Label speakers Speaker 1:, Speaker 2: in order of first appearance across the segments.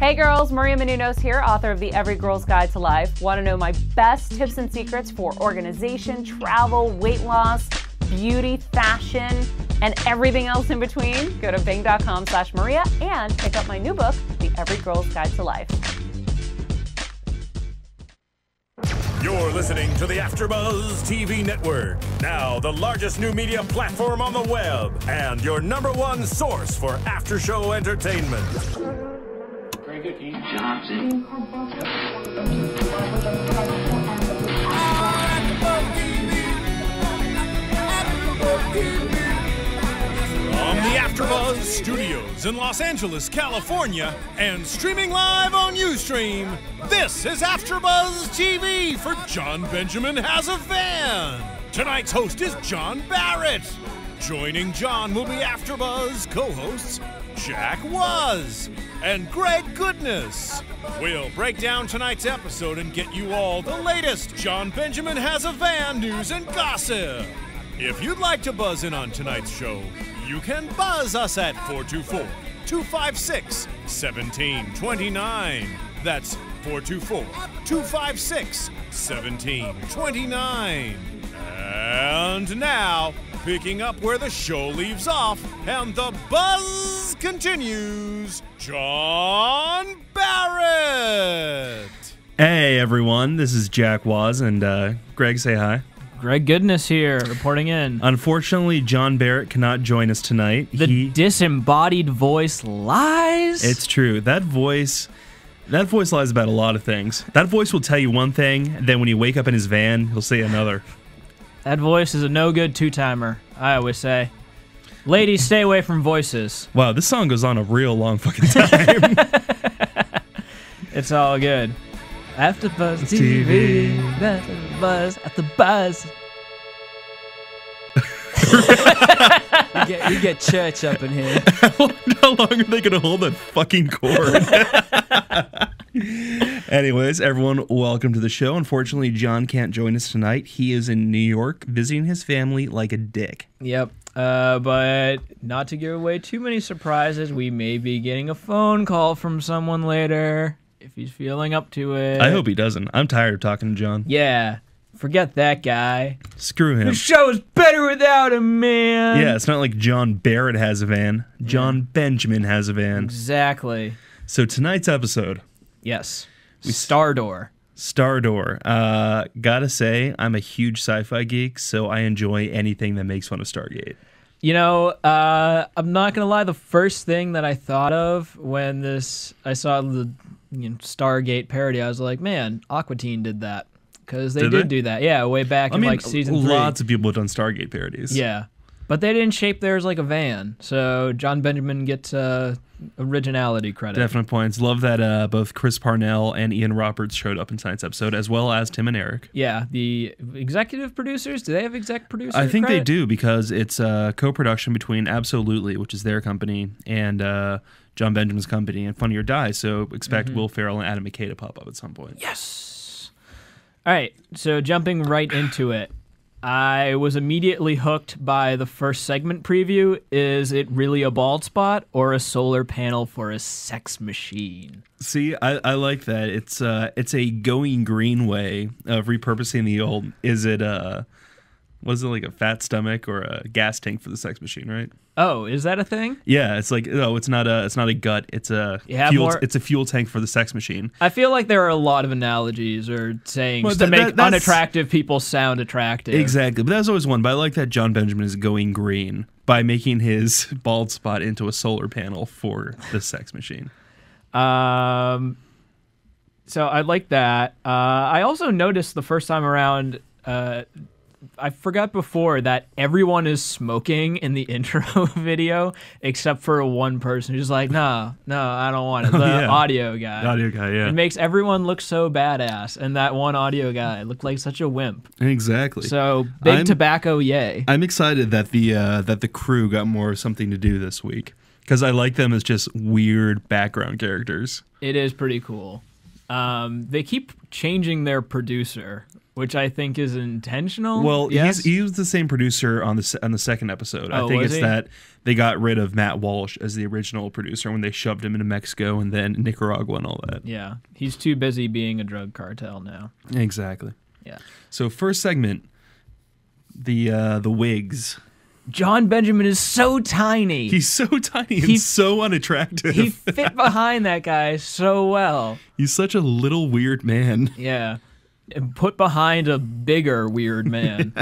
Speaker 1: Hey girls, Maria Menounos here, author of the Every Girl's Guide to Life. Want to know my best tips and secrets for organization, travel, weight loss, beauty, fashion, and everything else in between? Go to bing.com/Maria and pick up my new book, The Every Girl's Guide to Life.
Speaker 2: You're listening to the AfterBuzz TV network, now the largest new media platform on the web, and your #1 source for after-show entertainment.
Speaker 3: Very good, Johnson.
Speaker 2: From the AfterBuzz Studios in Los Angeles, California, and streaming live on Ustream, this is AfterBuzz TV for Jon Benjamin Has A. Tonight's host is John Barrett. Joining John will be AfterBuzz co-hosts Jack Waz and Greg Goodness. We'll break down tonight's episode and get you all the latest Jon Benjamin Has A news and gossip. If you'd like to buzz in on tonight's show, you can buzz us at 424-256-1729. That's 424-256-1729. And now, picking up where the show leaves off and the buzz continues, John Barrett.
Speaker 4: Hey everyone, this is Jack Waz and Greg, say hi.
Speaker 5: Greg Goodness here, reporting in.
Speaker 4: Unfortunately, John Barrett cannot join us tonight.
Speaker 5: The disembodied voice lies?
Speaker 4: It's true. That voice lies about a lot of things. That voice will tell you one thing, and then when you wake up in his van, he'll say another.
Speaker 5: That voice is a no-good two-timer, I always say. Ladies, stay away from voices.
Speaker 4: Wow, this song goes on a real long fucking time.
Speaker 5: It's all good. AfterBuzz TV, AfterBuzz, AfterBuzz. we get church up in here.
Speaker 4: How long are they going to hold that fucking cord? Anyways, everyone, welcome to the show. Unfortunately, John can't join us tonight. He is in New York visiting his family like a dick.
Speaker 5: Yep, but not to give away too many surprises, we may be getting a phone call from someone later. If he's feeling up to it.
Speaker 4: I hope he doesn't. I'm tired of talking to John.
Speaker 5: Yeah. Forget that guy.
Speaker 4: Screw him.
Speaker 5: The show is better without him, man.
Speaker 4: Yeah, it's not like John Barrett has a van. Jon Benjamin has a van.
Speaker 5: Exactly.
Speaker 4: So tonight's episode.
Speaker 5: Yes. Stardoor.
Speaker 4: Gotta say, I'm a huge sci-fi geek, so I enjoy anything that makes fun of Stargate.
Speaker 5: You know, I'm not going to lie. The first thing that I thought of when I saw the Stargate parody, I was like, man, Aqua Teen did that. Because they did do that. Yeah, way back in like season 3.
Speaker 4: Lots of people have done Stargate parodies.
Speaker 5: Yeah. But they didn't shape theirs like a van. So Jon Benjamin gets originality credit.
Speaker 4: Definite points. Love that both Chris Parnell and Ian Roberts showed up in tonight's episode, as well as Tim and Eric.
Speaker 5: Yeah, the executive producers, do they have exec producer
Speaker 4: I think
Speaker 5: credit?
Speaker 4: they do, because it's a co-production between Absolutely, which is their company, and Jon Benjamin's company, and Funny or Die, so expect Will Ferrell and Adam McKay to pop up at some point.
Speaker 5: Yes! All right, so jumping right into it. I was immediately hooked by the first segment preview. Is it really a bald spot or a solar panel for a sex machine?
Speaker 4: See, I like that. It's a going green way of repurposing the old. Is it was it like a fat stomach or a gas tank for the sex machine, right?
Speaker 5: Oh, is that a thing?
Speaker 4: Yeah, it's like it's not a gut. It's a fuel tank for the sex machine.
Speaker 5: I feel like there are a lot of analogies or sayings to make unattractive people sound attractive.
Speaker 4: Exactly, but that's always one. But I like that Jon Benjamin is going green by making his bald spot into a solar panel for the sex machine.
Speaker 5: So I like that. I also noticed the first time around. I forgot before that everyone is smoking in the intro video except for one person who's like, no, I don't want it. The audio guy.
Speaker 4: The audio guy, yeah.
Speaker 5: It makes everyone look so badass, and that one audio guy looked like such a wimp.
Speaker 4: Exactly.
Speaker 5: So big tobacco, yay.
Speaker 4: I'm excited that the crew got more something to do this week, because I like them as just weird background characters.
Speaker 5: It is pretty cool. They keep changing their producer, which I think is intentional.
Speaker 4: Well,
Speaker 5: yes?
Speaker 4: he was the same producer on the second episode.
Speaker 5: Oh,
Speaker 4: I think
Speaker 5: was
Speaker 4: it's
Speaker 5: he?
Speaker 4: that they got rid of Matt Walsh as the original producer when they shoved him into Mexico and then Nicaragua and all that.
Speaker 5: Yeah, he's too busy being a drug cartel now.
Speaker 4: Exactly.
Speaker 5: Yeah.
Speaker 4: So first segment, the wigs.
Speaker 5: Jon Benjamin is so tiny.
Speaker 4: He's so tiny and so unattractive.
Speaker 5: He fit behind that guy so well.
Speaker 4: He's such a little weird man.
Speaker 5: Yeah. And put behind a bigger weird man.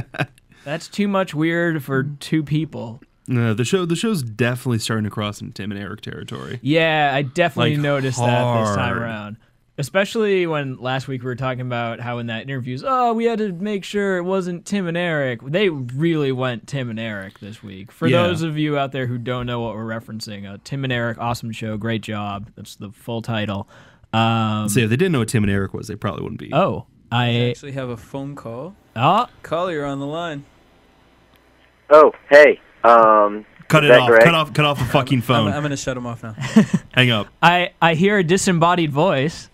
Speaker 5: That's too much weird for two people.
Speaker 4: No, the show's definitely starting to cross into Tim and Eric territory.
Speaker 5: Yeah, I definitely
Speaker 4: Like,
Speaker 5: noticed that this time
Speaker 4: hard.
Speaker 5: around. Especially when last week we were talking about how in that interviews, we had to make sure it wasn't Tim and Eric. They really went Tim and Eric this week. For
Speaker 4: Yeah.
Speaker 5: those of you out there who don't know what we're referencing, Tim and Eric, awesome show, great job. That's the full title.
Speaker 4: So if they didn't know what Tim and Eric was, they probably wouldn't be.
Speaker 5: I
Speaker 6: actually have a phone call.
Speaker 5: Caller,
Speaker 6: you're on the line.
Speaker 7: Oh, hey.
Speaker 4: Cut
Speaker 7: is
Speaker 4: it
Speaker 7: that
Speaker 4: off.
Speaker 7: Greg?
Speaker 4: Cut off the fucking phone.
Speaker 6: I'm gonna shut him off now.
Speaker 4: Hang up.
Speaker 5: I hear a disembodied voice.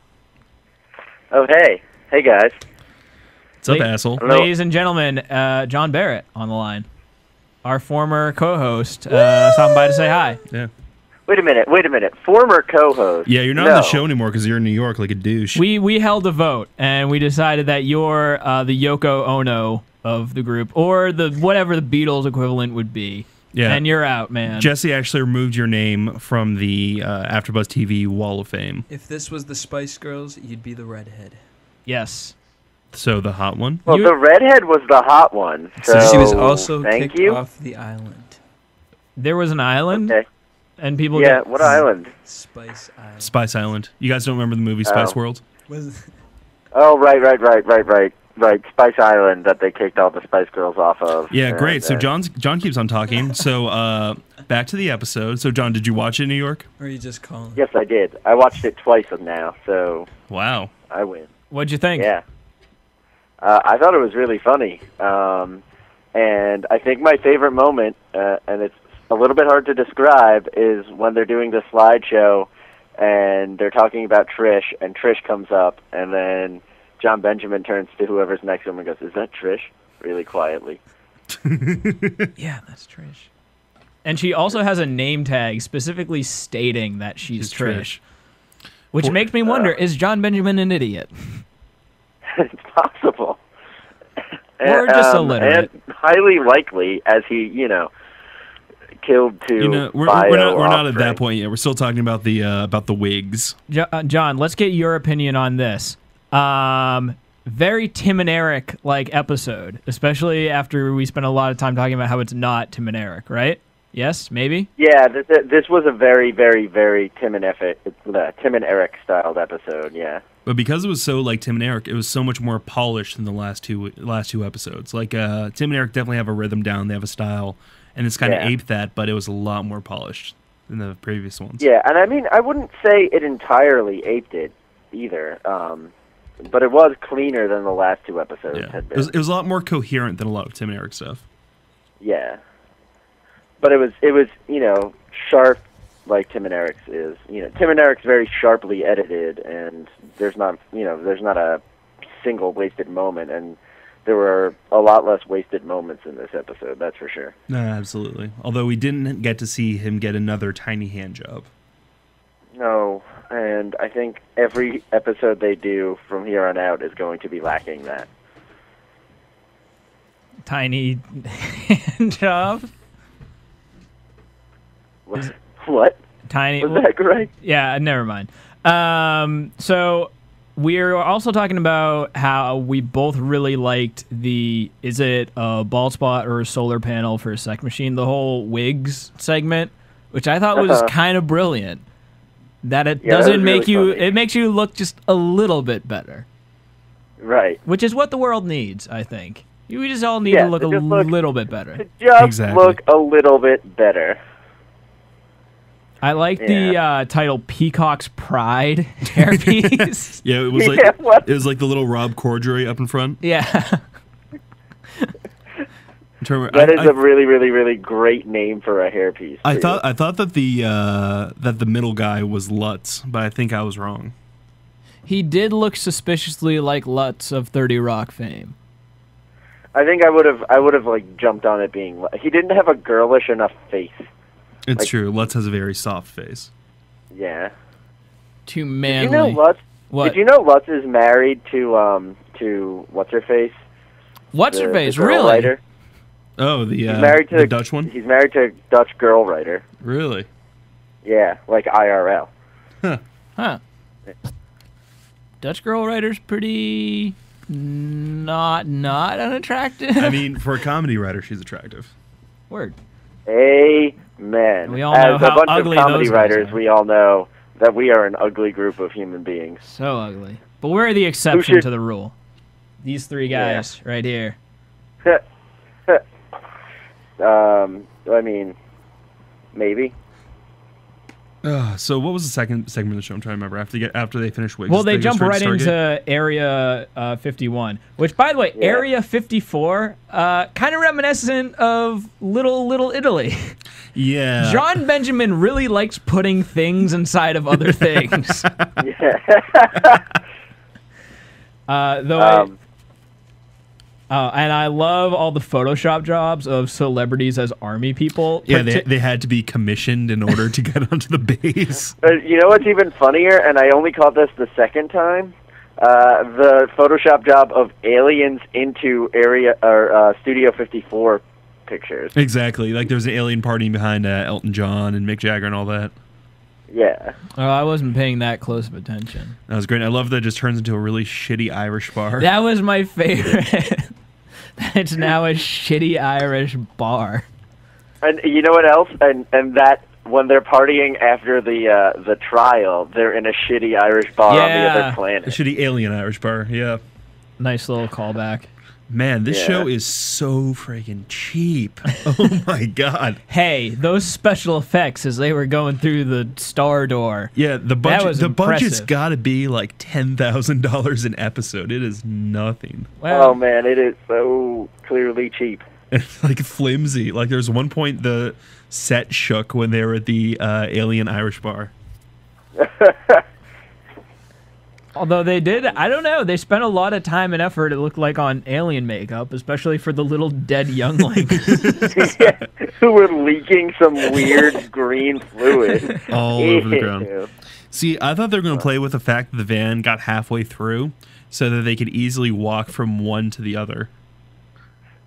Speaker 7: Oh, hey. Hey, guys.
Speaker 4: What's up, asshole?
Speaker 7: Hello.
Speaker 5: Ladies and gentlemen, John Barrett on the line. Our former co-host, stopping by to say hi.
Speaker 4: Yeah.
Speaker 7: Wait a minute. Former co-host.
Speaker 4: Yeah, you're not on the show anymore because you're in New York like a douche.
Speaker 5: We held a vote, and we decided that you're the Yoko Ono of the group, or the whatever the Beatles equivalent would be.
Speaker 4: Yeah.
Speaker 5: And you're out, man.
Speaker 4: Jesse actually removed your name from the AfterBuzz TV Wall of Fame.
Speaker 6: If this was the Spice Girls, you'd be the redhead.
Speaker 5: Yes.
Speaker 4: So the hot one?
Speaker 7: Well, the redhead was the hot one. So
Speaker 6: she was also
Speaker 7: thank
Speaker 6: kicked
Speaker 7: you.
Speaker 6: off the island.
Speaker 5: There was an island,
Speaker 7: Okay.
Speaker 5: and people.
Speaker 7: Yeah,
Speaker 5: got-
Speaker 7: what island?
Speaker 6: Spice Island.
Speaker 4: Spice Island. You guys don't remember the movie Spice World?
Speaker 7: Oh, right. Spice Island that they kicked all the Spice Girls off of.
Speaker 4: Yeah,
Speaker 7: And,
Speaker 4: great. So John keeps on talking. So back to the episode. So John, did you watch it in New York?
Speaker 6: Or are you just calling?
Speaker 7: Yes, I did. I watched it twice now, so
Speaker 4: Wow.
Speaker 7: I win.
Speaker 5: What'd you think?
Speaker 7: Yeah. I thought it was really funny. And I think my favorite moment, and it's a little bit hard to describe, is when they're doing the slideshow and they're talking about Trish, and Trish comes up, and then Jon Benjamin turns to whoever's next to him and goes, "Is that Trish?" really quietly.
Speaker 5: Yeah, that's Trish. And she also has a name tag specifically stating that she's Trish. Which makes me wonder, is Jon Benjamin an idiot?
Speaker 7: It's possible.
Speaker 5: Or just illiterate.
Speaker 7: And highly likely, as he, killed two
Speaker 4: We're not at that point yet. We're still talking about the wigs.
Speaker 5: John, let's get your opinion on this. Very Tim and Eric like episode, especially after we spent a lot of time talking about how it's not Tim and Eric, right? Yes, maybe.
Speaker 7: Yeah, this was a very, very, very Tim and Eric styled episode. Yeah.
Speaker 4: But because it was so like Tim and Eric, it was so much more polished than the last two episodes. Like Tim and Eric definitely have a rhythm down, they have a style, and it's kind of aped that, but it was a lot more polished than the previous ones.
Speaker 7: Yeah, and I mean, I wouldn't say it entirely aped it either, but it was cleaner than the last two episodes had been.
Speaker 4: It was a lot more coherent than a lot of Tim and Eric stuff.
Speaker 7: Yeah, but it was sharp like Tim and Eric's is. Tim and Eric's very sharply edited, and there's not a single wasted moment, and there were a lot less wasted moments in this episode, that's for sure.
Speaker 4: No, absolutely. Although we didn't get to see him get another tiny hand job.
Speaker 7: No, and I think every episode they do from here on out is going to be lacking that.
Speaker 5: Tiny hand job.
Speaker 7: What?
Speaker 5: Tiny.
Speaker 7: Was that correct?
Speaker 5: Yeah, never mind. So we're also talking about how we both really liked is it a bald spot or a solar panel for a sex machine? The whole wigs segment, which I thought was kind of brilliant. That it doesn't make
Speaker 7: really
Speaker 5: you,
Speaker 7: funny.
Speaker 5: it makes you look just a little bit better.
Speaker 7: Right.
Speaker 5: Which is what the world needs, I think. We just all need to look a little bit better.
Speaker 7: Just look a little bit better.
Speaker 5: I like the title "Peacock's Pride" hairpiece.
Speaker 4: Yeah, it was like the little Rob Corddry up in front.
Speaker 5: Yeah.
Speaker 7: That is a really, really, really great name for a hairpiece.
Speaker 4: I thought that the middle guy was Lutz, but I think I was wrong.
Speaker 5: He did look suspiciously like Lutz of 30 Rock fame.
Speaker 7: I think I would have like jumped on it being. He didn't have a girlish enough face.
Speaker 4: It's true. Lutz has a very soft face.
Speaker 7: Yeah.
Speaker 5: Too manly.
Speaker 7: Did you know Lutz?
Speaker 5: What?
Speaker 7: Did you know Lutz is married to what's her face?
Speaker 5: What's her face?
Speaker 7: The girl
Speaker 5: Really?
Speaker 7: writer?
Speaker 4: Oh,
Speaker 7: He's married to
Speaker 4: the Dutch one?
Speaker 7: He's married to a Dutch girl writer.
Speaker 4: Really?
Speaker 7: Yeah, like IRL.
Speaker 5: Huh. Dutch girl writer's pretty not unattractive.
Speaker 4: I mean, for a comedy writer, she's attractive.
Speaker 5: Word.
Speaker 7: Amen.
Speaker 5: We all know
Speaker 7: As
Speaker 5: how
Speaker 7: a bunch
Speaker 5: ugly
Speaker 7: of comedy
Speaker 5: those guys
Speaker 7: writers,
Speaker 5: are.
Speaker 7: we all know that we are an ugly group of human beings.
Speaker 5: So ugly. But we're the exception
Speaker 7: should-
Speaker 5: to the rule. These three guys right here.
Speaker 7: I mean, maybe.
Speaker 4: So what was the second segment of the show? I'm trying to remember. After they finish wigs.
Speaker 5: Well, they
Speaker 4: go
Speaker 5: jump
Speaker 4: straight
Speaker 5: right
Speaker 4: to Stargate?
Speaker 5: into Area 51, which, by the way,
Speaker 7: Yeah.
Speaker 5: Area 54, kind of reminiscent of Little Italy.
Speaker 4: Yeah.
Speaker 5: Jon Benjamin really likes putting things inside of other things.
Speaker 7: Yeah.
Speaker 5: And I love all the Photoshop jobs of celebrities as army people.
Speaker 4: Yeah, they had to be commissioned in order to get onto the base.
Speaker 7: You know what's even funnier, and I only caught this the second time? The Photoshop job of aliens into Studio 54 pictures.
Speaker 4: Exactly. Like there's an alien party behind Elton John and Mick Jagger and all that.
Speaker 7: Yeah.
Speaker 5: Oh, I wasn't paying that close of attention.
Speaker 4: That was great. I love that it just turns into a really shitty Irish bar.
Speaker 5: That was my favorite. It's now a shitty Irish bar.
Speaker 7: And you know what else? And that when they're partying after the trial, they're in a shitty Irish bar on the other
Speaker 4: A
Speaker 7: planet.
Speaker 4: shitty alien Irish bar, yeah.
Speaker 5: Nice little callback.
Speaker 4: Man, this
Speaker 7: Yeah.
Speaker 4: show is so freaking cheap. Oh my god.
Speaker 5: Hey, those special effects as they were going through the star door.
Speaker 4: Yeah, the
Speaker 5: was
Speaker 4: budget's
Speaker 5: impressive.
Speaker 4: got to be like $10,000 an episode. It is nothing.
Speaker 5: Well,
Speaker 7: Oh man, it is so clearly cheap.
Speaker 4: It's like flimsy. Like there's one point the set shook when they were at the alien Irish bar.
Speaker 5: although they did, I don't know, they spent a lot of time and effort, it looked like, on alien makeup, especially for the little dead younglings.
Speaker 7: Yeah, who were leaking some weird green fluid
Speaker 4: All over the ground.
Speaker 7: Ew.
Speaker 4: See, I thought they were going to play with the fact that the van got halfway through so that they could easily walk from one to the other.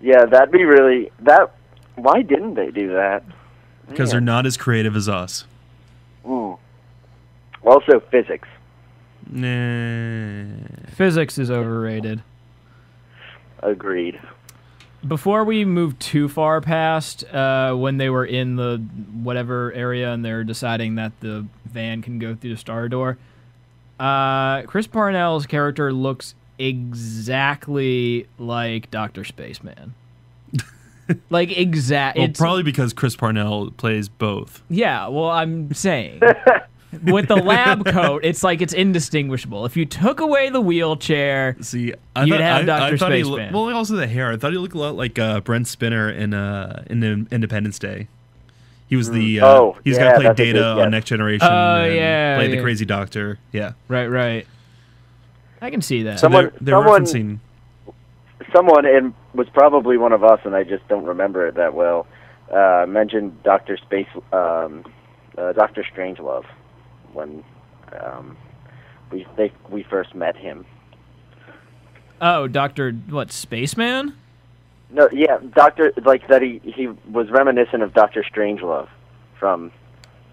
Speaker 7: Yeah, that'd be really that. Why didn't they do that?
Speaker 4: Because they're not as creative as us.
Speaker 7: Mm. Also, physics.
Speaker 4: Nah.
Speaker 5: Physics is overrated.
Speaker 7: Agreed.
Speaker 5: Before we move too far past when they were in the whatever area and they're deciding that the van can go through the star door, Chris Parnell's character looks exactly like Dr. Spaceman. Like exact.
Speaker 4: Well, probably because Chris Parnell plays both.
Speaker 5: Yeah, well, I'm saying. With the lab coat, it's like it's indistinguishable. If you took away the wheelchair,
Speaker 4: See,
Speaker 5: you'd have Dr.
Speaker 4: thought he
Speaker 5: Spaceman.
Speaker 4: well, also the hair. I thought he looked a lot like Brent Spinner in Independence Day. He was the he's
Speaker 7: yeah,
Speaker 4: gonna play
Speaker 7: that's a
Speaker 4: Data
Speaker 7: good
Speaker 4: on
Speaker 7: guess.
Speaker 4: Next Generation.
Speaker 5: Oh,
Speaker 4: and
Speaker 5: yeah,
Speaker 4: play the
Speaker 5: yeah.
Speaker 4: crazy doctor. Yeah,
Speaker 5: right. I can see that.
Speaker 7: Someone-
Speaker 4: they're referencing.
Speaker 7: Someone, and was probably one of us, and I just don't remember it that well, mentioned Dr. Strangelove when we first met him.
Speaker 5: Oh, Dr. What, Spaceman?
Speaker 7: No, yeah, Doctor, like that he was reminiscent of Dr. Strangelove from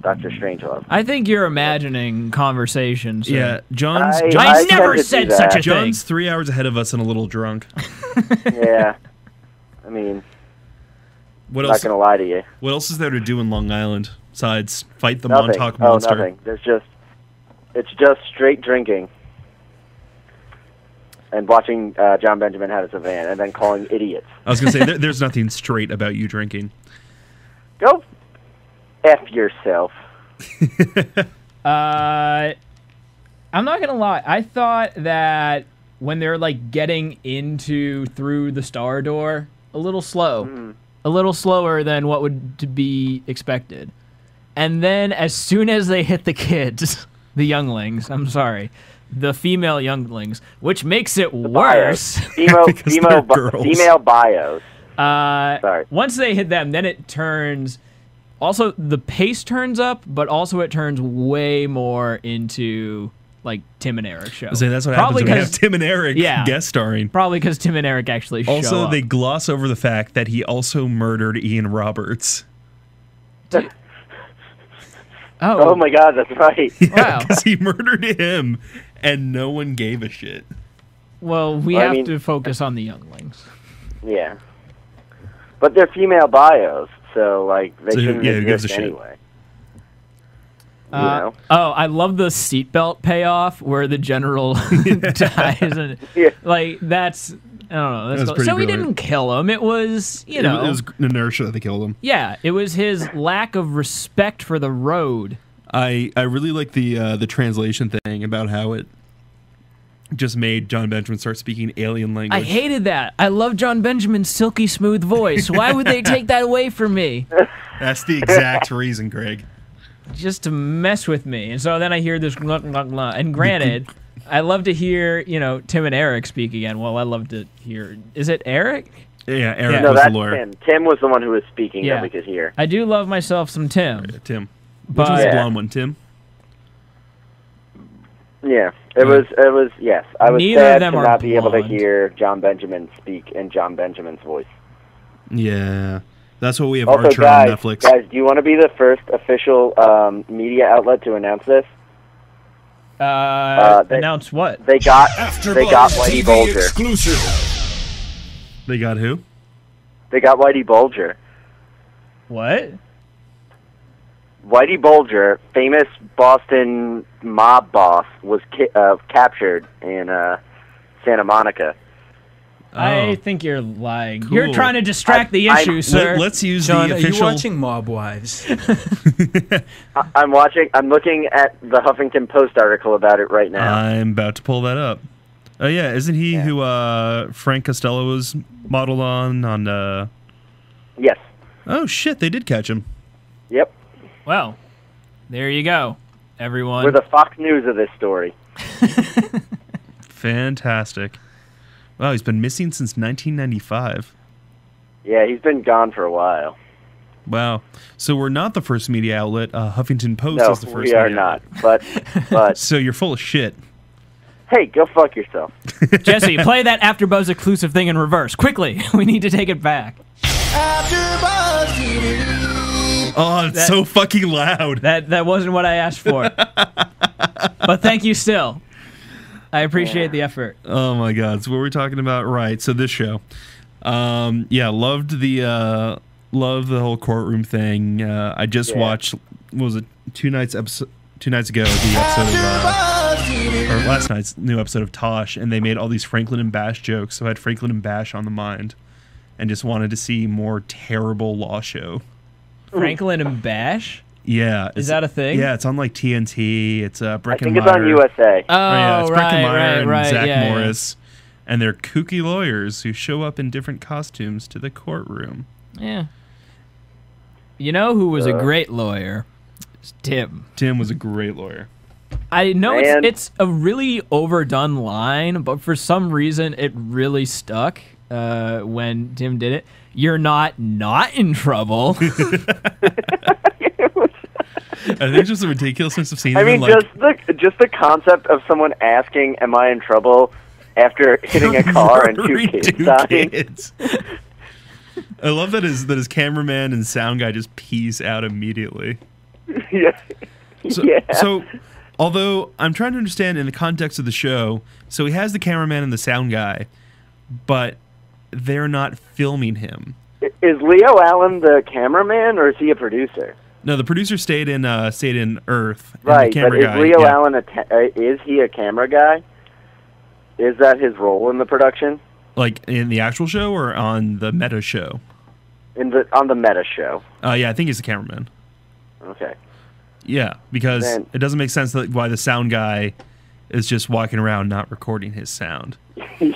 Speaker 7: Dr. Strangelove.
Speaker 5: I think you're imagining conversations. So.
Speaker 4: Yeah, John's
Speaker 7: I
Speaker 5: I
Speaker 7: tend
Speaker 5: never
Speaker 7: to do
Speaker 5: said
Speaker 7: that.
Speaker 5: such a thing.
Speaker 4: John's 3 hours ahead of us and a little drunk.
Speaker 7: Yeah, I mean,
Speaker 4: What
Speaker 7: I'm
Speaker 4: else?
Speaker 7: not gonna lie to you.
Speaker 4: What else is there to do in Long Island besides fight the
Speaker 7: Nothing.
Speaker 4: Montauk monster?
Speaker 7: Nothing. It's just straight drinking and watching Jon Benjamin Has A, and then calling idiots.
Speaker 4: I was gonna say there's nothing straight about you drinking.
Speaker 7: Go F yourself.
Speaker 5: I'm not gonna lie. I thought that when they're like getting through the star door, a little slow, a little slower than what would to be expected. And then as soon as they hit the kids, the younglings, I'm sorry, the female Younglings, which makes it worse.
Speaker 4: Because they're girls.
Speaker 7: Female bios.
Speaker 5: Sorry. Once they hit them, then it turns. Also, the pace turns up, but also it turns way more into like Tim and Eric show.
Speaker 4: So that's what happens when you have Tim and Eric guest starring.
Speaker 5: Probably because Tim and Eric actually show
Speaker 4: Also,
Speaker 5: up.
Speaker 4: they gloss over the fact that he also murdered Ian Roberts.
Speaker 7: Oh my God, that's right.
Speaker 5: Wow.
Speaker 4: Because he murdered him, and no one gave a shit.
Speaker 5: Well, we have to focus on the Younglings.
Speaker 7: Yeah. But they're female bios, so like they shouldn't
Speaker 4: who gives a
Speaker 7: exist
Speaker 4: shit?
Speaker 7: anyway. You know?
Speaker 5: Oh, I love the seatbelt payoff where the general dies. And, like, that's, I don't know. That's
Speaker 4: pretty
Speaker 5: so he
Speaker 4: brilliant.
Speaker 5: didn't kill him. It was, you know.
Speaker 4: It was inertia that killed him.
Speaker 5: Yeah, it was his lack of respect for the road.
Speaker 4: I really like the translation thing about how it just made Jon Benjamin start speaking alien language.
Speaker 5: I hated that. I love Jon Benjamin's silky smooth voice. Why would they take that away from me?
Speaker 4: That's the exact reason, Greg.
Speaker 5: Just to mess with me. And so then I hear this blah, blah, blah. And granted, I love to hear, you know, Tim and Eric speak again. Well, I love to hear, is it Eric?
Speaker 4: Yeah, Eric
Speaker 7: No,
Speaker 4: was
Speaker 7: that's the
Speaker 4: lawyer.
Speaker 7: Tim. Tim was the one who was speaking that we could hear.
Speaker 5: I do love myself some Tim.
Speaker 4: Tim.
Speaker 5: But
Speaker 4: Which was the blonde one, Tim?
Speaker 7: Yeah, it was. Yes, I was
Speaker 5: Neither
Speaker 7: sad
Speaker 5: of them
Speaker 7: to
Speaker 5: are
Speaker 7: not be able to
Speaker 5: blonde.
Speaker 7: hear Jon Benjamin speak in Jon Benjamin's voice.
Speaker 4: Yeah. That's what we have
Speaker 7: Also,
Speaker 4: Archer
Speaker 7: guys,
Speaker 4: on Netflix.
Speaker 7: guys, do you want to be the first official media outlet to announce this?
Speaker 5: Announce what?
Speaker 7: They got
Speaker 2: AfterBuzz
Speaker 7: Whitey
Speaker 2: TV
Speaker 7: Bulger.
Speaker 2: exclusive.
Speaker 4: They got who?
Speaker 7: They got Whitey Bulger.
Speaker 5: What?
Speaker 7: Whitey Bulger, famous Boston mob boss, was captured in Santa Monica.
Speaker 5: I think you're lying.
Speaker 4: Cool.
Speaker 5: You're trying to distract the issue, sir.
Speaker 4: Let's use
Speaker 6: John,
Speaker 4: the
Speaker 6: are you
Speaker 4: official.
Speaker 6: watching Mob Wives?
Speaker 7: I'm looking at the Huffington Post article about it right now.
Speaker 4: I'm about to pull that up. Oh yeah, isn't he who Frank Costello was modeled on?
Speaker 7: Yes.
Speaker 4: Oh shit, they did catch him.
Speaker 7: Yep.
Speaker 5: Well, there you go, everyone.
Speaker 7: We're the Fox News of this story.
Speaker 4: Fantastic. Wow, he's been missing since 1995.
Speaker 7: Yeah, he's been gone for a while.
Speaker 4: Wow. So we're not the first media outlet. Huffington Post
Speaker 7: No,
Speaker 4: is the first
Speaker 7: we are
Speaker 4: media
Speaker 7: not.
Speaker 4: outlet.
Speaker 7: But
Speaker 4: So you're full of shit.
Speaker 7: hey, go fuck yourself.
Speaker 5: Jesse, play that AfterBuzz exclusive thing in reverse. Quickly, we need to take it back.
Speaker 4: Oh, it's so fucking loud.
Speaker 5: That wasn't what I asked for. But thank you still. I appreciate the effort.
Speaker 4: Oh my god. So what we're talking about, right? So this show. Yeah, loved the whole courtroom thing. I just watched, what was it, two nights ago, the episode of or last night's new episode of Tosh, and they made all these Franklin and Bash jokes. So I had Franklin and Bash on the mind and just wanted to see more terrible law show.
Speaker 5: Franklin and Bash?
Speaker 4: Yeah.
Speaker 5: Is that a thing?
Speaker 4: Yeah, it's on like TNT. It's
Speaker 7: I
Speaker 4: Breckenmeyer.
Speaker 7: think it's on USA.
Speaker 5: Oh,
Speaker 4: yeah, it's Breckenmeyer and
Speaker 5: right.
Speaker 4: Zach
Speaker 5: yeah,
Speaker 4: Morris. And they're kooky lawyers who show up in different costumes to the courtroom.
Speaker 5: Yeah. You know who was a great lawyer? It's Tim.
Speaker 4: Tim was a great lawyer.
Speaker 5: I know
Speaker 7: Man.
Speaker 5: it's a really overdone line, but for some reason it really stuck when Tim did it. You're not in trouble.
Speaker 4: I think it's just the ridiculousness of seeing
Speaker 7: I
Speaker 4: them
Speaker 7: mean,
Speaker 4: like,
Speaker 7: just the concept of someone asking, "Am I in trouble?" after hitting a car and two
Speaker 4: murdering
Speaker 7: kids
Speaker 4: two
Speaker 7: dying.
Speaker 4: kids. I love that his cameraman and sound guy just peace out immediately.
Speaker 7: Yeah.
Speaker 4: So, although I'm trying to understand in the context of the show, so he has the cameraman and the sound guy, but they're not filming him.
Speaker 7: Is Leo Allen the cameraman, or is he a producer?
Speaker 4: No, the producer stayed in Earth. And
Speaker 7: Right,
Speaker 4: the
Speaker 7: but
Speaker 4: camera
Speaker 7: is
Speaker 4: guy,
Speaker 7: Leo Allen is he a camera guy? Is that his role in the production?
Speaker 4: like in the actual show or on the meta show?
Speaker 7: On the meta show.
Speaker 4: Yeah, I think he's the cameraman.
Speaker 7: Okay.
Speaker 4: Yeah, because
Speaker 7: Then-
Speaker 4: it doesn't make sense that why the sound guy is just walking around not recording his sound.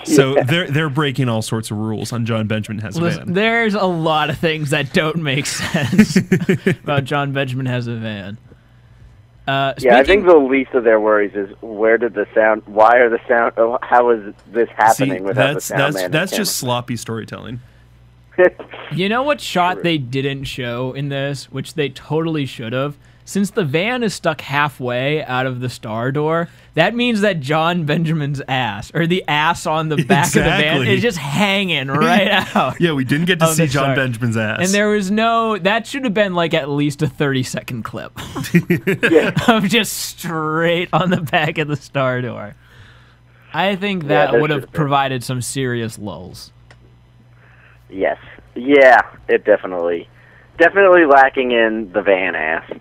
Speaker 4: So they're breaking all sorts of rules on Jon Benjamin Has A
Speaker 5: Listen,
Speaker 4: Van.
Speaker 5: there's a lot of things that don't make sense about Jon Benjamin Has a Van.
Speaker 7: I think the least of their worries is where did the sound? Why are the sound? How is this happening without the sound man?
Speaker 4: That's just sloppy storytelling.
Speaker 5: You know what shot they didn't show in this, which they totally should have? Since the van is stuck halfway out of the star door, that means that Jon Benjamin's ass, or the ass on the back of the van, is just hanging right out.
Speaker 4: Yeah, we didn't get to see Jon Benjamin's ass.
Speaker 5: And there was that should have been like at least a 30-second clip of just straight on the back of the star door. I think that would have provided some serious lulls.
Speaker 7: Yes. Yeah, it definitely lacking in the van ass.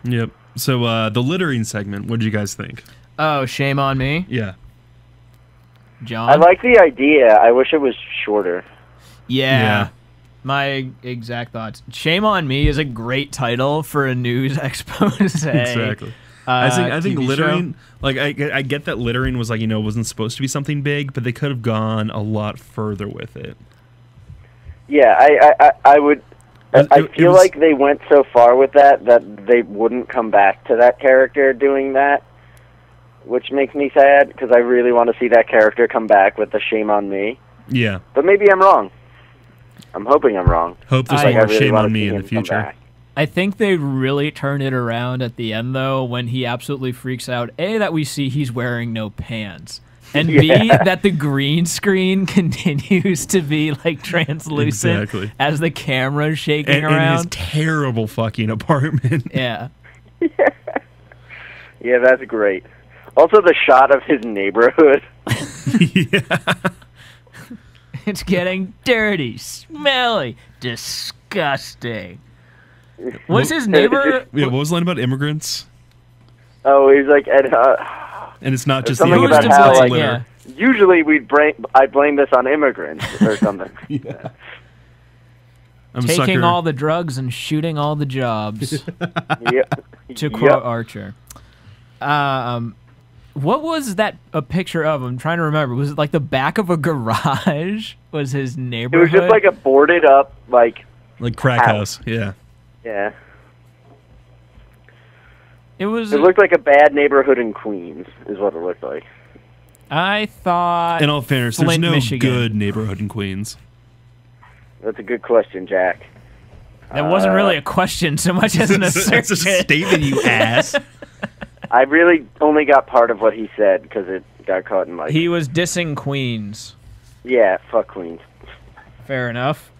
Speaker 4: Yep. So the littering segment, what did you guys think?
Speaker 5: Oh, shame on me.
Speaker 4: Yeah.
Speaker 5: John?
Speaker 7: I like the idea. I wish it was shorter.
Speaker 5: Yeah. My exact thoughts. Shame on Me is a great title for a news expose.
Speaker 4: Exactly. I think littering, like I get that littering was wasn't supposed to be something big, but they could have gone a lot further with it.
Speaker 7: Yeah, I would. I feel like they went so far with that they wouldn't come back to that character doing that, which makes me sad because I really want to see that character come back with the shame on me.
Speaker 4: Yeah.
Speaker 7: But maybe I'm wrong. I'm hoping I'm wrong.
Speaker 4: Hope there's more shame on me in the future.
Speaker 5: I think they really turn it around at the end, though, when he absolutely freaks out. A, that we see he's wearing no pants. And B, that the green screen continues to be like translucent as the camera's shaking around.
Speaker 4: In his terrible fucking apartment.
Speaker 5: Yeah.
Speaker 7: Yeah, that's great. Also, the shot of his neighborhood.
Speaker 5: It's getting dirty, smelly, disgusting. What's his neighbor?
Speaker 4: Yeah, what was the line about immigrants?
Speaker 7: Oh, he's like,
Speaker 4: and it's not just
Speaker 7: something
Speaker 4: the
Speaker 7: about how, like,
Speaker 4: litter.
Speaker 7: Usually I blame this on immigrants or something.
Speaker 4: Yeah.
Speaker 5: Taking all the drugs and shooting all the jobs.
Speaker 7: Yep.
Speaker 5: To quote Archer. What was that a picture of? I'm trying to remember. Was it like the back of a garage? Was his neighborhood?
Speaker 7: It was just like a boarded up like
Speaker 4: crack house. Yeah.
Speaker 7: Yeah.
Speaker 5: It
Speaker 7: looked like a bad neighborhood in Queens, is what it looked like.
Speaker 5: I thought.
Speaker 4: In all fairness,
Speaker 5: Flint,
Speaker 4: there's no
Speaker 5: Michigan.
Speaker 4: good neighborhood in Queens.
Speaker 7: That's a good question, Jack.
Speaker 5: That wasn't really a question so much as an assertion.
Speaker 4: That's a statement, you ass.
Speaker 7: I really only got part of what he said because it got caught in my.
Speaker 5: He was dissing Queens.
Speaker 7: Yeah, fuck Queens.
Speaker 5: Fair enough.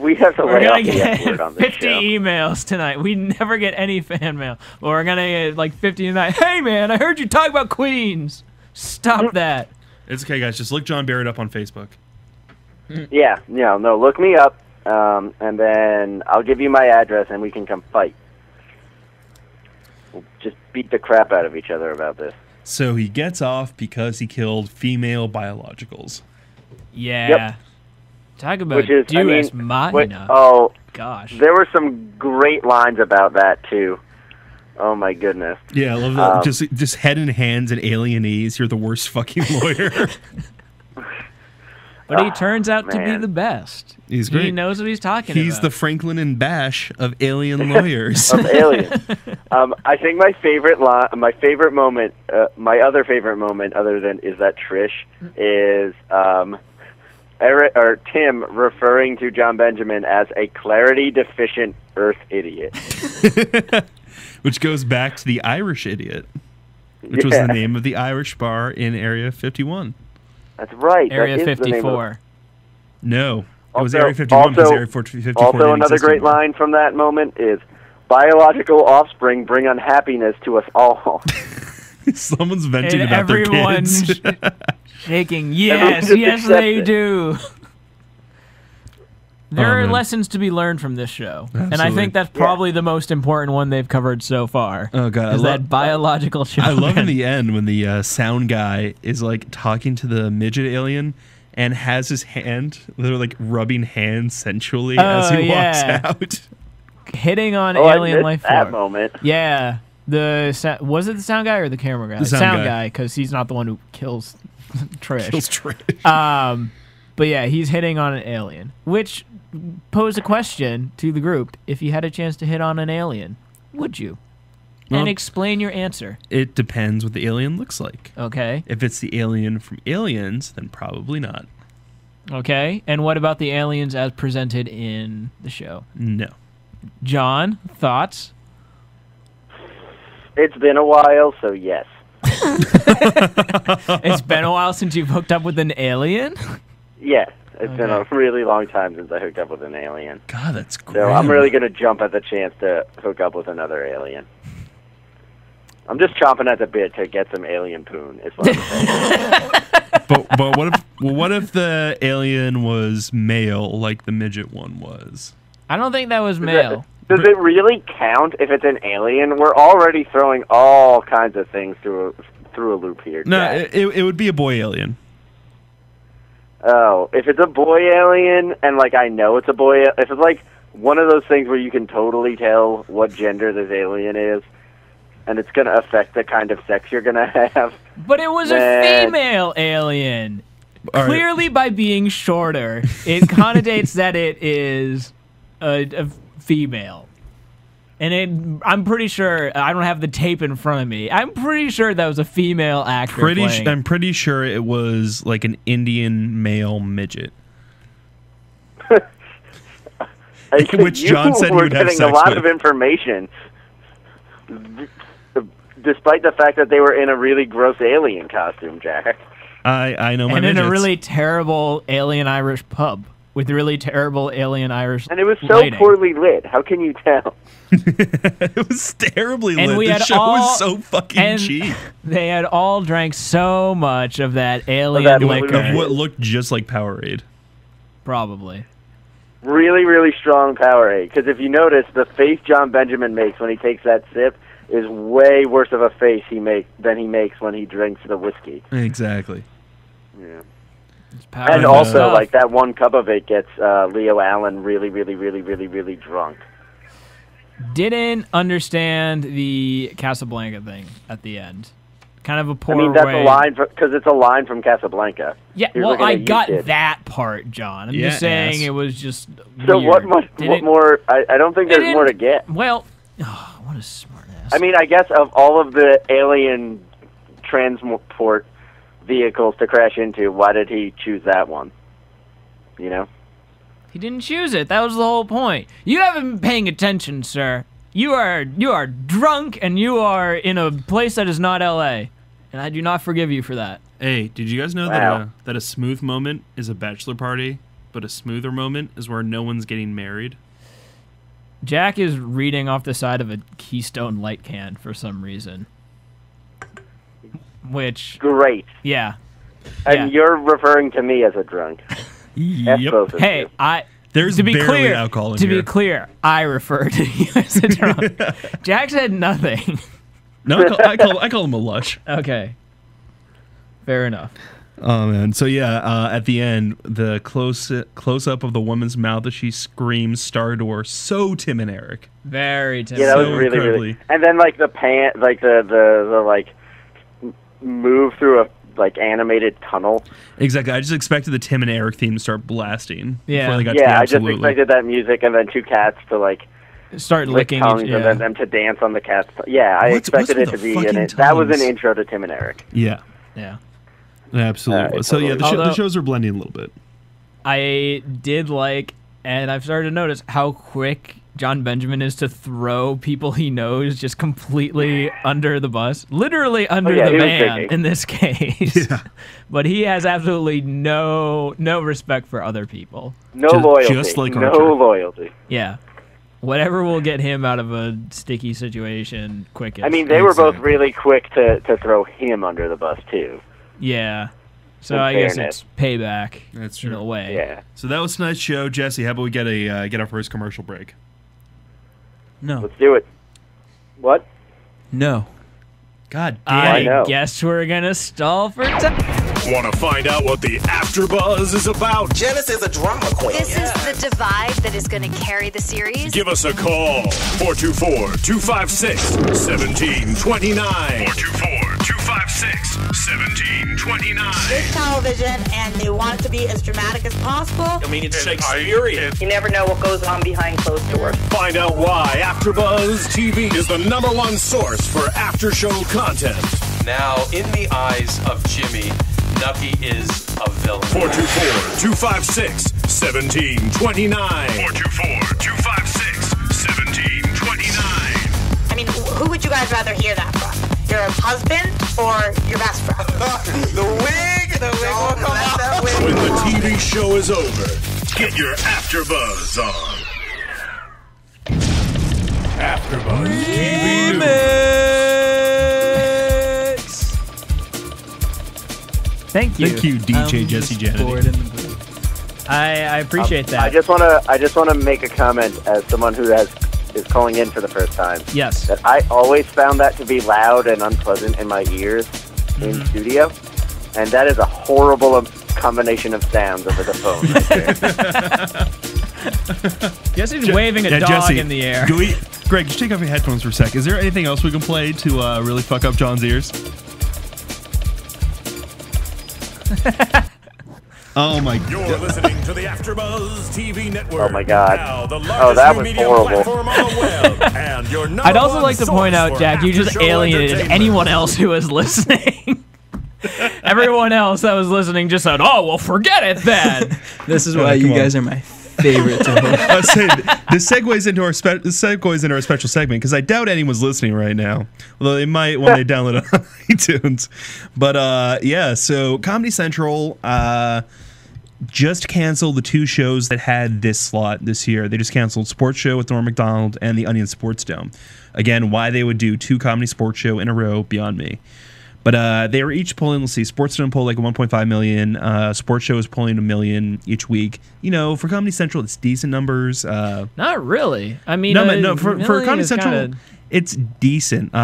Speaker 7: We have to
Speaker 5: We're
Speaker 7: lay
Speaker 5: gonna
Speaker 7: off the F word on this
Speaker 5: 50
Speaker 7: show.
Speaker 5: emails tonight. We never get any fan mail. Well, we're gonna get like 50 tonight. Hey man, I heard you talk about Queens. Stop that.
Speaker 4: It's okay, guys. Just look John Barrett up on Facebook.
Speaker 7: Yeah, no, look me up, and then I'll give you my address, and we can come fight. We'll just beat the crap out of each other about this.
Speaker 4: So he gets off because he killed female biologicals.
Speaker 5: Yeah.
Speaker 7: Yep.
Speaker 5: Talk about Deus Machina.
Speaker 7: Oh,
Speaker 5: gosh.
Speaker 7: There were some great lines about that, too. Oh, my goodness.
Speaker 4: Yeah, I love that. Just head in hands and alienese. You're the worst fucking lawyer.
Speaker 5: But he turns out to be the best.
Speaker 4: He's great.
Speaker 5: He knows what he's talking about.
Speaker 4: He's the Franklin and Bash of alien lawyers.
Speaker 7: Of aliens. I think my favorite my favorite moment, my other favorite moment, other than is that Trish, is Eric or Tim referring to Jon Benjamin as a clarity deficient Earth idiot,
Speaker 4: which goes back to the Irish idiot, which was the name of the Irish bar in Area 51.
Speaker 7: That's right.
Speaker 5: Area
Speaker 7: that is
Speaker 5: 54.
Speaker 4: No, it was Area 51 because Area 54
Speaker 7: Also, another great line from that moment is, biological offspring bring unhappiness to us all.
Speaker 4: Someone's venting
Speaker 5: and
Speaker 4: about their kids.
Speaker 5: Everyone's shaking. Yes, they do. There are lessons to be learned from this show. Absolutely. And I think that's probably the most important one they've covered so far.
Speaker 4: Oh, God.
Speaker 5: Is that biological children.
Speaker 4: I love in the end when the sound guy is like talking to the midget alien and has his hand, they're like rubbing hands sensually as he walks out.
Speaker 5: Hitting on alien life form.
Speaker 7: That moment.
Speaker 5: Yeah. Was it the sound guy or the camera guy?
Speaker 4: The sound
Speaker 5: guy, because he's not the one who kills Trish.
Speaker 4: Kills Trish.
Speaker 5: But yeah, he's hitting on an alien, which posed a question to the group. If you had a chance to hit on an alien, would you? and explain your answer.
Speaker 4: It depends what the alien looks like.
Speaker 5: Okay.
Speaker 4: If it's the alien from Aliens, then probably not.
Speaker 5: Okay. And what about the aliens as presented in the show?
Speaker 4: No.
Speaker 5: John, thoughts?
Speaker 7: It's been a while, so yes.
Speaker 5: It's been a while since you've hooked up with an alien?
Speaker 7: Yeah. It's been a really long time since I hooked up with an alien.
Speaker 4: God, that's great.
Speaker 7: So I'm really going to jump at the chance to hook up with another alien. I'm just chomping at the bit to get some alien poon. Is what I'm saying.
Speaker 4: but what if the alien was male like the midget one was?
Speaker 5: I don't think that was male.
Speaker 7: Does it really count if it's an alien? We're already throwing all kinds of things through a loop here.
Speaker 4: No, it would be a boy alien.
Speaker 7: Oh, if it's a boy alien, and, like, I know it's a boy... If it's, like, one of those things where you can totally tell what gender this alien is, and it's going to affect the kind of sex you're going to have...
Speaker 5: But it was a female alien. Clearly, by being shorter, it connotates that it is a female. And I'm pretty sure, I don't have the tape in front of me, I'm pretty sure that was a female actor
Speaker 4: I'm pretty sure it was like an Indian male midget. Which John said he would have sex with.
Speaker 7: We're getting a lot of information, despite the fact that they were in a really gross alien costume, Jack.
Speaker 4: I know my
Speaker 5: And
Speaker 4: midgets.
Speaker 5: in a really terrible alien Irish pub. With really terrible alien Irish
Speaker 7: And it was so
Speaker 5: lighting.
Speaker 7: poorly lit. How can you tell?
Speaker 4: It was terribly lit. The show was so fucking cheap.
Speaker 5: They had all drank so much of that alien liquor.
Speaker 4: Of what looked just like Powerade.
Speaker 5: Probably.
Speaker 7: Really, really strong Powerade. Because if you notice, the face Jon Benjamin makes when he takes that sip is way worse of a face than he makes when he drinks the whiskey.
Speaker 4: Exactly.
Speaker 7: Yeah.
Speaker 5: Power
Speaker 7: And also,
Speaker 5: stuff.
Speaker 7: like, that one cup of it gets Leo Allen really, really, really, really, really drunk.
Speaker 5: Didn't understand the Casablanca thing at the end. Kind of a poor
Speaker 7: I mean, that's
Speaker 5: way.
Speaker 7: a line, because it's a line from Casablanca.
Speaker 5: Yeah,
Speaker 7: Here's
Speaker 5: well,
Speaker 7: looking
Speaker 5: I
Speaker 7: at you,
Speaker 5: got
Speaker 7: kid.
Speaker 5: that part, John. I'm just saying it was just
Speaker 7: So
Speaker 5: weird.
Speaker 7: what more? I don't think there's more to get.
Speaker 5: Well, what a smart ass.
Speaker 7: I mean, I guess of all of the alien transport vehicles to crash into, why did he choose that one? You know?
Speaker 5: He didn't choose it. That was the whole point. You haven't been paying attention, sir. You are drunk and you are in a place that is not L.A. And I do not forgive you for that.
Speaker 4: Hey, did you guys know that a smooth moment is a bachelor party, but a smoother moment is where no one's getting married?
Speaker 5: Jack is reading off the side of a Keystone Light can for some reason. Which...
Speaker 7: Great.
Speaker 5: Yeah.
Speaker 7: And you're referring to me as a drunk.
Speaker 4: Yep.
Speaker 5: Hey,
Speaker 4: There's
Speaker 5: to be
Speaker 4: barely
Speaker 5: clear,
Speaker 4: alcohol in
Speaker 5: to
Speaker 4: here.
Speaker 5: be clear, I refer to you as a drunk. Jack said nothing.
Speaker 4: No, I call him a lush.
Speaker 5: Okay. Fair enough.
Speaker 4: Oh man! So yeah, at the end, the close up of the woman's mouth as she screams "Star Door," so Tim and Eric.
Speaker 5: Very Tim.
Speaker 7: Yeah, that was
Speaker 4: So
Speaker 7: really,
Speaker 4: incredibly.
Speaker 7: really. And then like the move through a animated tunnel.
Speaker 4: Exactly. I just expected the Tim and Eric theme to start blasting.
Speaker 5: Yeah.
Speaker 4: Before they got to the
Speaker 7: Yeah, I just
Speaker 4: absolutely.
Speaker 7: expected that music and then two cats to
Speaker 5: start
Speaker 7: lick
Speaker 5: licking
Speaker 7: tongues
Speaker 5: each
Speaker 7: and then them to dance on the cat's. Yeah, I
Speaker 4: What's
Speaker 7: expected
Speaker 4: with
Speaker 7: it to
Speaker 4: the
Speaker 7: be
Speaker 4: fucking
Speaker 7: that was an
Speaker 4: tongues?
Speaker 7: intro to Tim and Eric.
Speaker 4: Yeah.
Speaker 5: Yeah.
Speaker 4: Absolutely.
Speaker 7: Alright,
Speaker 4: So yeah,
Speaker 7: totally.
Speaker 4: the shows are blending a little bit.
Speaker 5: I did like, and I've started to notice how quick Jon Benjamin is to throw people he knows just completely under the bus. Literally under the
Speaker 7: he was
Speaker 5: van
Speaker 7: thinking.
Speaker 5: in this case.
Speaker 4: Yeah.
Speaker 5: But he has absolutely no respect for other people.
Speaker 7: No
Speaker 4: Just-
Speaker 7: loyalty.
Speaker 4: just like
Speaker 7: no
Speaker 4: Archer.
Speaker 7: loyalty.
Speaker 5: Yeah. Whatever will get him out of a sticky situation quickest.
Speaker 7: I mean, they were both really quick to throw him under the bus too.
Speaker 5: Yeah. So
Speaker 7: In
Speaker 5: I guess
Speaker 7: fairness.
Speaker 5: it's payback.
Speaker 4: That's
Speaker 5: In
Speaker 4: true.
Speaker 5: a way.
Speaker 7: Yeah.
Speaker 4: So that was tonight's show, Jesse. How about we get our first commercial break?
Speaker 6: No.
Speaker 7: Let's do it. What?
Speaker 6: No.
Speaker 4: God damn.
Speaker 5: I
Speaker 7: know.
Speaker 5: guess we're gonna stall for time.
Speaker 2: Want to find out what the AfterBuzz is about?
Speaker 8: Janice is a drama queen.
Speaker 9: This is the divide that is going to carry the series.
Speaker 2: Give us a call. 424-256-1729. 256-1729.
Speaker 8: It's television, and they want it to be as dramatic as possible.
Speaker 2: I mean, it's Shakespearean.
Speaker 8: You never know what goes on behind closed doors.
Speaker 2: Find out why AfterBuzz TV is the #1 source for after-show content.
Speaker 10: Now, in the eyes of Jimmy, Nucky is a villain.
Speaker 2: 424-256-1729. 424-256-1729.
Speaker 8: I mean, who would you guys rather hear that from? Your husband or your best friend?
Speaker 10: The wig! The wig will come out.
Speaker 2: When the TV show is over, get your AfterBuzz on. AfterBuzz TV News.
Speaker 5: Thank you.
Speaker 4: Thank you, DJ Jesse Janet.
Speaker 5: I appreciate that.
Speaker 7: I just want to make a comment as someone who is calling in for the first time.
Speaker 5: Yes.
Speaker 7: That I always found that to be loud and unpleasant in my ears in studio, and that is a horrible combination of sounds over the phone. Right there.
Speaker 5: Jesse's waving a dog
Speaker 4: Jesse,
Speaker 5: in the air.
Speaker 4: Greg, just take off your headphones for a sec. Is there anything else we can play to really fuck up John's ears? Oh my God.
Speaker 2: You're listening to the AfterBuzz TV network.
Speaker 7: Oh my God.
Speaker 2: Now, the
Speaker 7: Oh, that
Speaker 2: largest
Speaker 7: was
Speaker 2: media
Speaker 7: horrible.
Speaker 2: platform on the web, and your
Speaker 5: I'd also
Speaker 2: #1
Speaker 5: like to point
Speaker 2: source
Speaker 5: out,
Speaker 2: for
Speaker 5: Jack, you just
Speaker 2: after-show
Speaker 5: alienated
Speaker 2: entertainment.
Speaker 5: anyone else who was listening. Everyone else that was listening just said, "Oh, well, forget it then."
Speaker 6: This is why you guys are my favorite to host.
Speaker 4: I was saying, this segues into our special segment because I doubt anyone's listening right now. Although they might when they download it on iTunes. But yeah, so Comedy Central just canceled the 2 shows that had this slot this year. They just canceled Sports Show with Norm Macdonald and the Onion Sports Dome. Again, why they would do 2 comedy sports show in a row, beyond me. But they were each pulling, let's see, Sports Dome pulled like 1.5 million. Sports Show is pulling $1 million each week. You know, for Comedy Central, it's decent numbers.
Speaker 5: Not really. I mean,
Speaker 4: no, for Comedy Central, it's decent.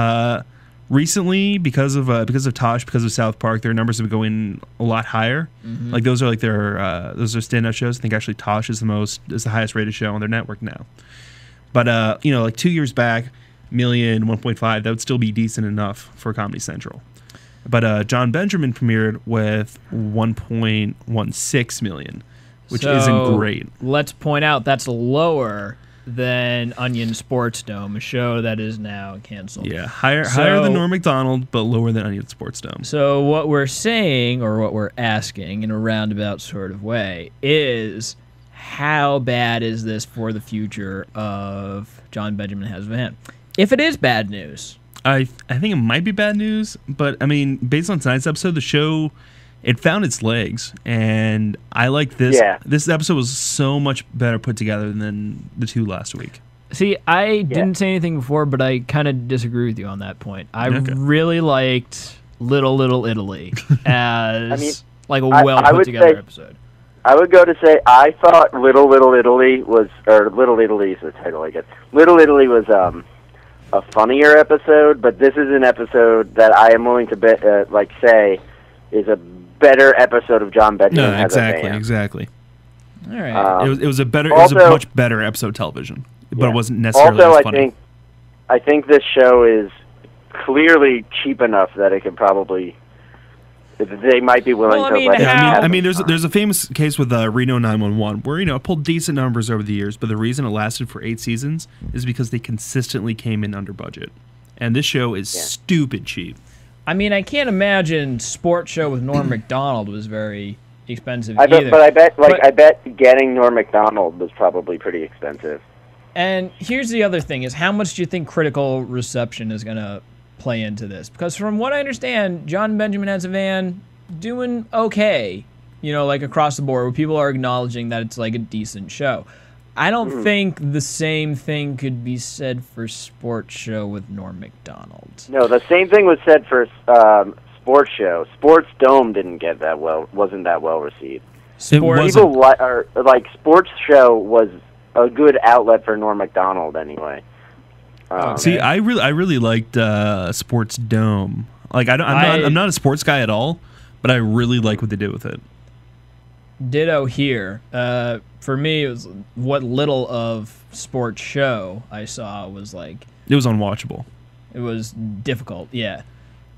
Speaker 4: Recently, because of Tosh, because of South Park, their numbers have been going a lot higher. Mm-hmm. Like those are like their standout shows. I think actually Tosh is the highest rated show on their network now. But you know, like 2 years back, million, 1.5, that would still be decent enough for Comedy Central. But Jon Benjamin premiered with 1.16 million, which isn't great.
Speaker 5: Let's point out that's lower than Onion Sports Dome, a show that is now canceled.
Speaker 4: Yeah, higher than Norm Macdonald, but lower than Onion Sports Dome.
Speaker 5: So what we're saying, or what we're asking in a roundabout sort of way, is how bad is this for the future of Jon Benjamin Has A? If it is bad news,
Speaker 4: I think it might be bad news, but I mean, based on tonight's episode, the show, it found its legs, and I like this. Yeah. This episode was so much better put together than the 2 last week.
Speaker 5: See, I didn't say anything before, but I kind of disagree with you on that point. I really liked Little Italy as like a well put together episode.
Speaker 7: I would go to say I thought Little Italy was, or Little Italy is the title, I guess. Little Italy was a funnier episode, but this is an episode that I am willing to say is a better episode of Jon Benjamin Has A.
Speaker 4: Exactly.
Speaker 5: All right.
Speaker 4: It was a much better episode of television, but it wasn't necessarily as funny.
Speaker 7: I think this show is clearly cheap enough that it can probably. They might be willing to let it.
Speaker 4: I mean, there's a famous case with Reno 911 where it pulled decent numbers over the years, but the reason it lasted for 8 seasons is because they consistently came in under budget, and this show is stupid cheap.
Speaker 5: I mean, I can't imagine Sports Show with Norm Macdonald was very expensive either.
Speaker 7: But I bet getting Norm Macdonald was probably pretty expensive.
Speaker 5: And here's the other thing: is how much do you think critical reception is going to play into this? Because from what I understand, Jon Benjamin Has A doing okay, like across the board, where people are acknowledging that it's like a decent show. I don't think the same thing could be said for Sports Show with Norm Macdonald.
Speaker 7: No, the same thing was said for Sports Show. Sports Dome wasn't that well received. Sports Show was a good outlet for Norm Macdonald anyway.
Speaker 4: See, I really liked Sports Dome. Like I'm not a sports guy at all, but I really like what they did with it.
Speaker 5: Ditto here. For me, it was what little of Sports Show I saw was like.
Speaker 4: It was unwatchable.
Speaker 5: It was difficult, yeah.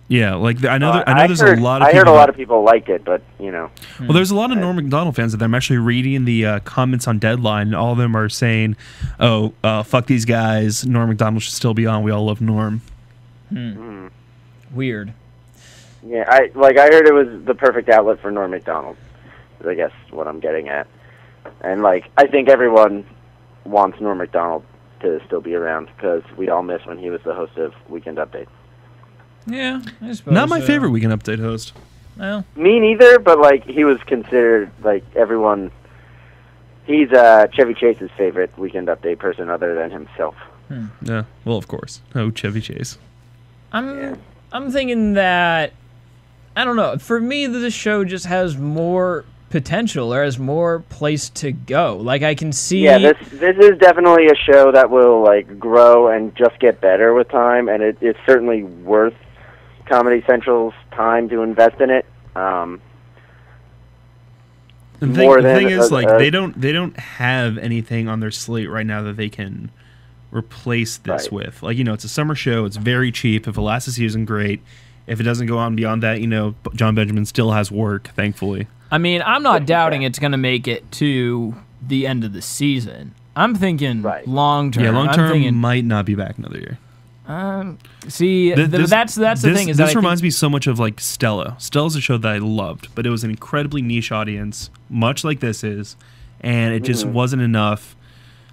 Speaker 4: Yeah, like I know there's
Speaker 7: a
Speaker 4: lot of.
Speaker 7: I heard a lot of people liked it, but you know.
Speaker 4: Well, there's a lot of Norm Macdonald fans that I'm actually reading the comments on Deadline, and all of them are saying, "Oh, fuck these guys. Norm Macdonald should still be on. We all love Norm."
Speaker 5: Weird.
Speaker 7: Yeah, I heard it was the perfect outlet for Norm Macdonald. I guess what I'm getting at, and like I think everyone wants Norm Macdonald to still be around because we all miss when he was the host of Weekend Update.
Speaker 5: Yeah, I suppose.
Speaker 4: Not my favorite Weekend Update host.
Speaker 5: Well,
Speaker 7: me neither, but like he was considered like everyone. He's Chevy Chase's favorite Weekend Update person other than himself.
Speaker 4: Yeah, well, of course. Oh, Chevy Chase.
Speaker 5: I'm thinking that I don't know. For me, this show just has more potential or has more place to go. Like I can see.
Speaker 7: Yeah, this is definitely a show that will like grow and just get better with time, and it's certainly worth Comedy Central's time to invest in it.
Speaker 4: The thing is, like they don't have anything on their slate right now that they can replace this with. Like, you know, it's a summer show. It's very cheap. If it lasts a season, great. If it doesn't go on beyond that, you know, Jon Benjamin still has work, thankfully.
Speaker 5: I mean, I'm not doubting it's going to make it to the end of the season. I'm thinking long term.
Speaker 4: Yeah, long term might not be back another year.
Speaker 5: See, that's the thing. Is
Speaker 4: this reminds me so much of like Stella. Stella's a show that I loved, but it was an incredibly niche audience, much like this is, and it just wasn't enough.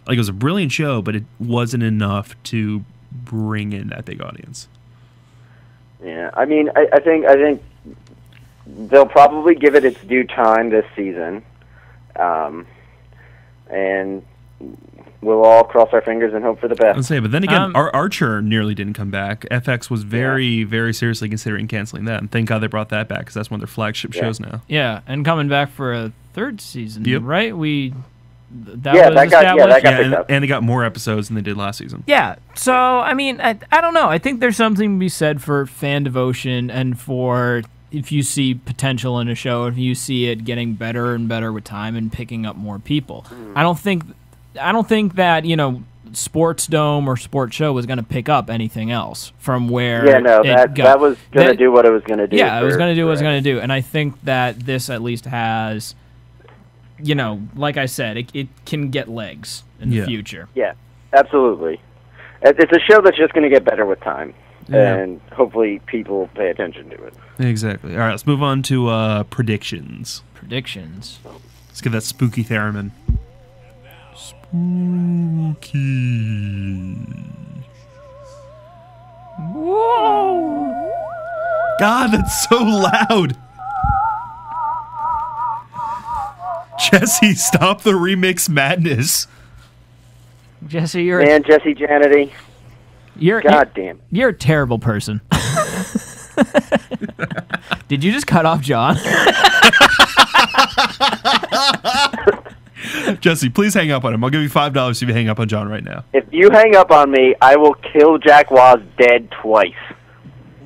Speaker 4: Like, it was a brilliant show, but it wasn't enough to bring in that big audience.
Speaker 7: Yeah, I mean, I think they'll probably give it its due time this season, and we'll all cross our fingers and hope for the best.
Speaker 4: I'd say, but then again, Archer nearly didn't come back. FX was very, very seriously considering canceling that, and thank God they brought that back because that's one of their flagship shows now.
Speaker 5: Yeah, and coming back for a third season, right? That
Speaker 7: got picked up.
Speaker 4: And they got more episodes than they did last season.
Speaker 5: Yeah, so, I mean, I don't know. I think there's something to be said for fan devotion and for if you see potential in a show, if you see it getting better and better with time and picking up more people. I don't think that, you know, Sports Dome or Sports Show was going to pick up anything else from where
Speaker 7: that was going to do what it was going to do.
Speaker 5: Yeah, it was going to do what it was going to do. And I think that this at least has, you know, like I said, it can get legs in the future.
Speaker 7: Yeah, absolutely. It's a show that's just going to get better with time. Yeah. And hopefully people pay attention to it.
Speaker 4: Exactly. All right, let's move on to predictions.
Speaker 5: Predictions.
Speaker 4: Let's get that spooky theremin. Spooky.
Speaker 5: Whoa!
Speaker 4: God, that's so loud. Jesse, stop the remix madness.
Speaker 5: Jesse,
Speaker 7: Jesse Janity. God damn it.
Speaker 5: You're a terrible person. Did you just cut off John?
Speaker 4: Jesse, please hang up on him. I'll give you $5 if you hang up on John right now.
Speaker 7: If you hang up on me, I will kill Jack Waz dead twice.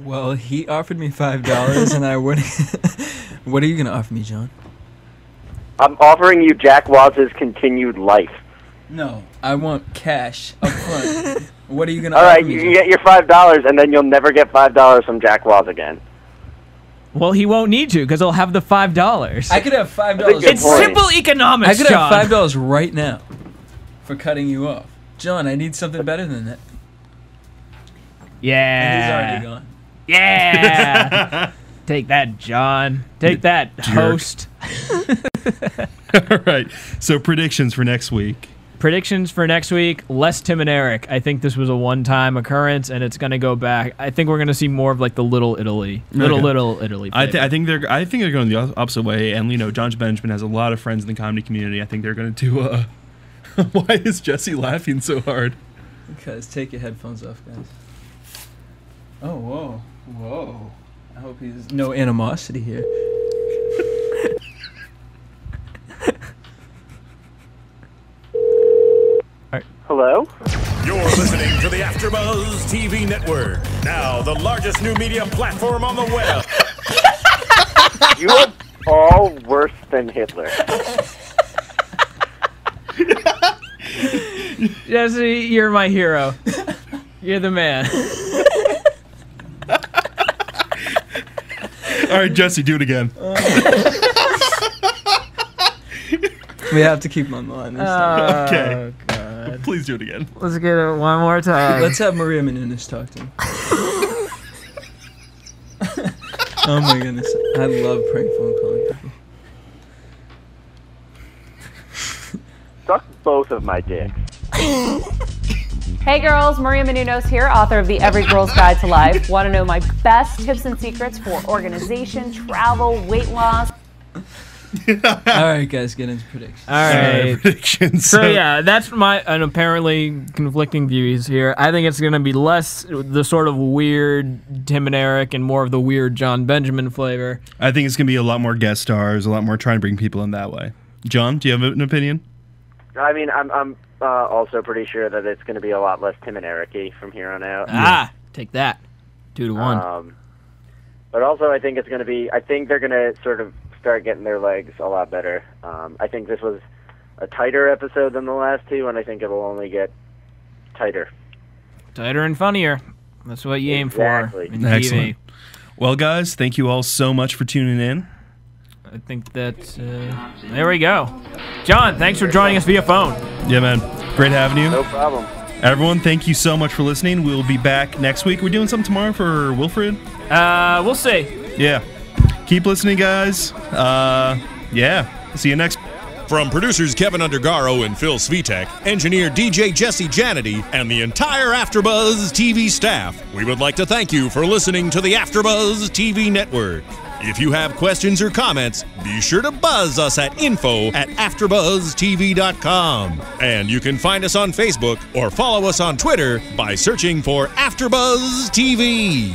Speaker 6: Well, he offered me $5, and I wouldn't. What are you going to offer me, John?
Speaker 7: I'm offering you Jack Waz's continued life.
Speaker 6: No, I want cash up front. What are you going to
Speaker 7: offer me? All right,
Speaker 6: you
Speaker 7: can get your $5, and then you'll never get $5 from Jack Waz again.
Speaker 5: Well, he won't need to, because he'll have the $5.
Speaker 6: I could have $5.
Speaker 5: It's simple economics,
Speaker 6: I could
Speaker 5: John.
Speaker 6: have $5 right now for cutting you off. John, I need something better than that.
Speaker 5: Yeah.
Speaker 6: And he's already gone.
Speaker 5: Yeah. Take that, John. Take that, host.
Speaker 4: All right. So predictions for next week.
Speaker 5: Predictions for next week, less Tim and Eric. I think this was a one-time occurrence, and it's going to go back. I think we're going to see more of like the Little Italy. Little Italy.
Speaker 4: I think they're going the opposite way, and you know, Jon Benjamin has a lot of friends in the comedy community. I think they're going to do Why is Jesse laughing so hard?
Speaker 6: Because take your headphones off, guys. Oh, whoa. I hope he's no animosity here.
Speaker 7: Hello?
Speaker 2: You're listening to the AfterBuzz TV Network. Now, the largest new media platform on the web.
Speaker 7: You are all worse than Hitler.
Speaker 5: Jesse, you're my hero. You're the man.
Speaker 4: All right, Jesse, do it again.
Speaker 6: We have to keep him on the line this time.
Speaker 4: Okay.
Speaker 5: God.
Speaker 4: Please do it again.
Speaker 5: Let's get it one more time.
Speaker 6: Let's have Maria Menounos talk to him. Oh my goodness. I love prank phone calling people.
Speaker 7: Suck both of my dicks.
Speaker 1: Hey girls, Maria Menounos here, author of the Every Girl's Guide to Life. Want to know my best tips and secrets for organization, travel, weight loss?
Speaker 6: All right, guys, get into predictions.
Speaker 5: All right.
Speaker 4: Predictions.
Speaker 5: So yeah, that's my apparently conflicting views here. I think it's going to be less the sort of weird Tim and Eric and more of the weird Jon Benjamin flavor.
Speaker 4: I think it's going to be a lot more guest stars, a lot more trying to bring people in that way. John, do you have an opinion?
Speaker 7: I mean, I'm also pretty sure that it's going to be a lot less Tim and Eric-y from here on out.
Speaker 5: Take that. 2-1.
Speaker 7: But also, I think it's going to be. I think they're going to sort of start getting their legs a lot better. I think this was a tighter episode than the last two, and I think it will only get tighter.
Speaker 5: Tighter and funnier. That's what you aim for in
Speaker 4: Excellent.
Speaker 5: TV.
Speaker 4: Well, guys, thank you all so much for tuning in.
Speaker 5: I think that there we go. John, thanks for joining us via phone.
Speaker 4: Yeah, man. Great having you.
Speaker 7: No problem.
Speaker 4: Everyone, thank you so much for listening. We'll be back next week. We're doing something tomorrow for Wilfred.
Speaker 5: We'll see.
Speaker 4: Yeah. Keep listening, guys. Yeah. See you next.
Speaker 2: From producers Kevin Undergaro and Phil Svitek, engineer DJ Jesse Janity, and the entire AfterBuzz TV staff, we would like to thank you for listening to the AfterBuzz TV network. If you have questions or comments, be sure to buzz us at info@AfterBuzzTV.com. And you can find us on Facebook or follow us on Twitter by searching for AfterBuzz TV.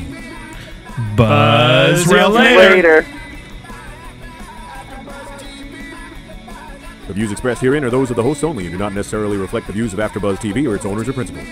Speaker 4: Buzz
Speaker 5: Ralph
Speaker 7: Later.
Speaker 11: The views expressed herein are those of the hosts only and do not necessarily reflect the views of AfterBuzz TV or its owners or principals.